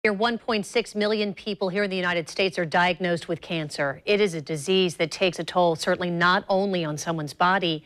1.6 million people here in the United States are diagnosed with cancer. It is a disease that takes a toll, certainly not only on someone's body,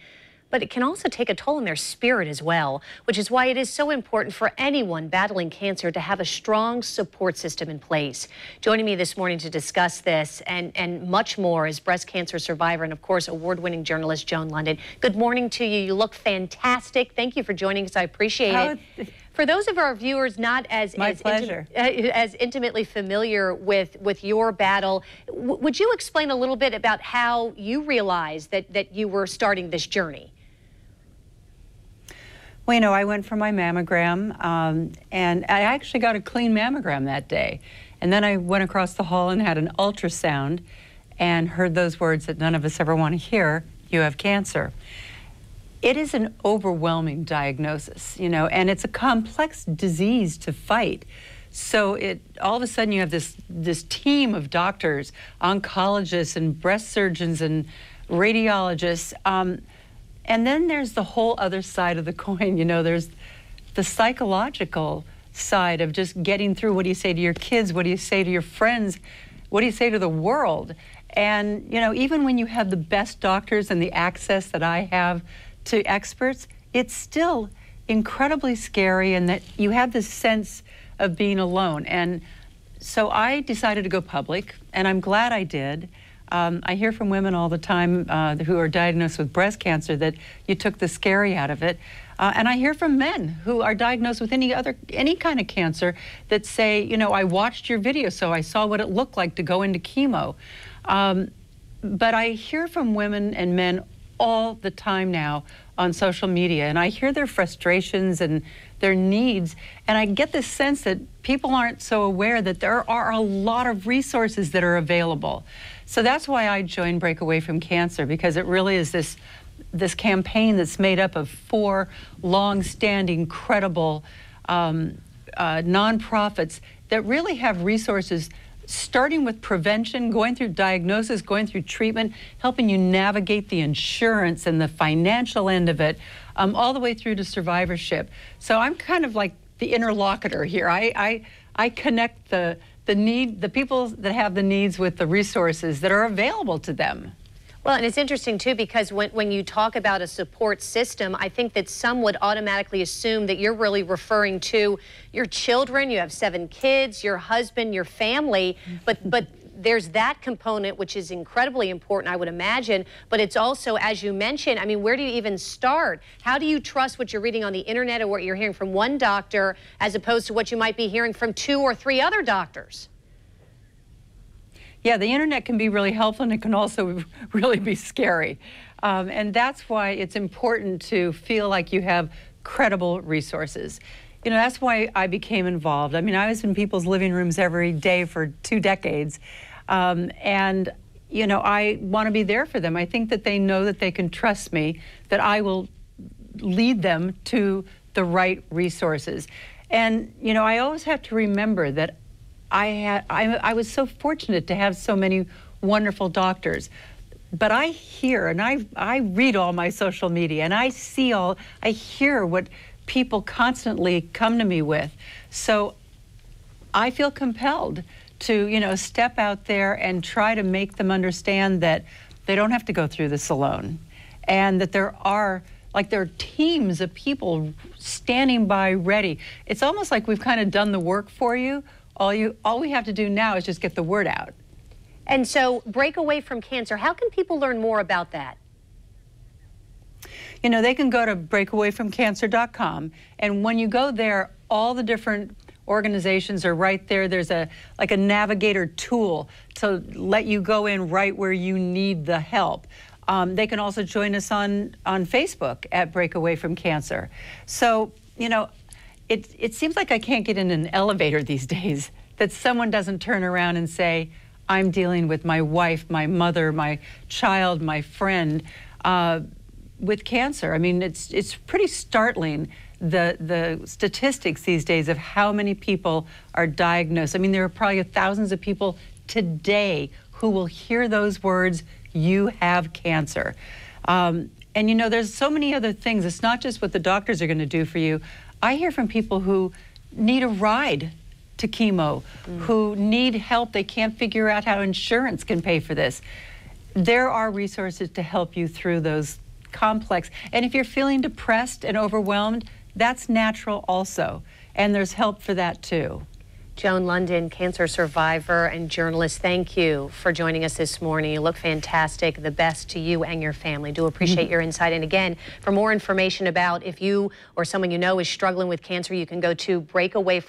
but it can also take a toll on their spirit as well, which is why it is so important for anyone battling cancer to have a strong support system in place. Joining me this morning to discuss this and much more is breast cancer survivor and, of course, award-winning journalist Joan Lunden. Good morning to you. You look fantastic. Thank you for joining us. I appreciate it. For those of our viewers not as intimately familiar with your battle, would you explain a little bit about how you realized that you were starting this journey? Well, you know, I went for my mammogram, and I actually got a clean mammogram that day. And then I went across the hall and had an ultrasound and heard those words that none of us ever want to hear: you have cancer. It is an overwhelming diagnosis, you know, and it's a complex disease to fight. So all of a sudden you have this team of doctors, oncologists and breast surgeons and radiologists. And then there's the whole other side of the coin. You know, there's the psychological side of just getting through. What do you say to your kids? What do you say to your friends? What do you say to the world? And, you know, even when you have the best doctors and the access that I have to experts, it's still incredibly scary, and that you have this sense of being alone. And so I decided to go public, and I'm glad I did. I hear from women all the time who are diagnosed with breast cancer that you took the scary out of it. And I hear from men who are diagnosed with any kind of cancer that say, you know, I watched your video, so I saw what it looked like to go into chemo. But I hear from women and men all the time now on social media, and I hear their frustrations and their needs, and I get this sense that people aren't so aware that there are a lot of resources that are available. So that's why I joined Break Away from Cancer, because it really is this campaign that's made up of 4 long-standing, credible nonprofits that really have resources, starting with prevention, going through diagnosis, going through treatment, helping you navigate the insurance and the financial end of it, all the way through to survivorship. So I'm kind of like the interlocutor here. I connect the people that have the needs with the resources that are available to them. Well, and it's interesting, too, because when you talk about a support system, I think that some would automatically assume that you're really referring to your children. You have 7 kids, your husband, your family, but there's that component, which is incredibly important, I would imagine. But it's also, as you mentioned, I mean, where do you even start? How do you trust what you're reading on the internet or what you're hearing from one doctor as opposed to what you might be hearing from 2 or 3 other doctors? Yeah, the internet can be really helpful, and it can also really be scary. And that's why it's important to feel like you have credible resources. You know, that's why I became involved. I mean, I was in people's living rooms every day for 2 decades. And, you know, I want to be there for them. I think that they know that they can trust me, that I will lead them to the right resources. And, you know, I always have to remember that I was so fortunate to have so many wonderful doctors. But I hear, and I read all my social media, and I hear what people constantly come to me with. So I feel compelled to, you know, step out there and try to make them understand that they don't have to go through this alone, and that there are teams of people standing by ready. It's almost like we've kind of done the work for you. All we have to do now is just get the word out. And so, Break Away from Cancer, how can people learn more about that? You know, they can go to breakawayfromcancer.com, and when you go there, all the different organizations are right there. There's like a navigator tool to let you go in right where you need the help. They can also join us on Facebook at Break Away from Cancer. So, you know, it seems like I can't get in an elevator these days that someone doesn't turn around and say, I'm dealing with my wife, my mother, my child, my friend with cancer. I mean, it's pretty startling, the statistics these days of how many people are diagnosed. I mean, there are probably thousands of people today who will hear those words, you have cancer. And you know, there's so many other things. It's not just what the doctors are going to do for you. I hear from people who need a ride to chemo, who need help. They can't figure out how insurance can pay for this. There are resources to help you through those complex. And if you're feeling depressed and overwhelmed, that's natural also. And there's help for that too. Joan London, cancer survivor and journalist, thank you for joining us this morning. You look fantastic. The best to you and your family. Do appreciate your insight. And again, for more information about if you or someone you know is struggling with cancer, you can go to Breakaway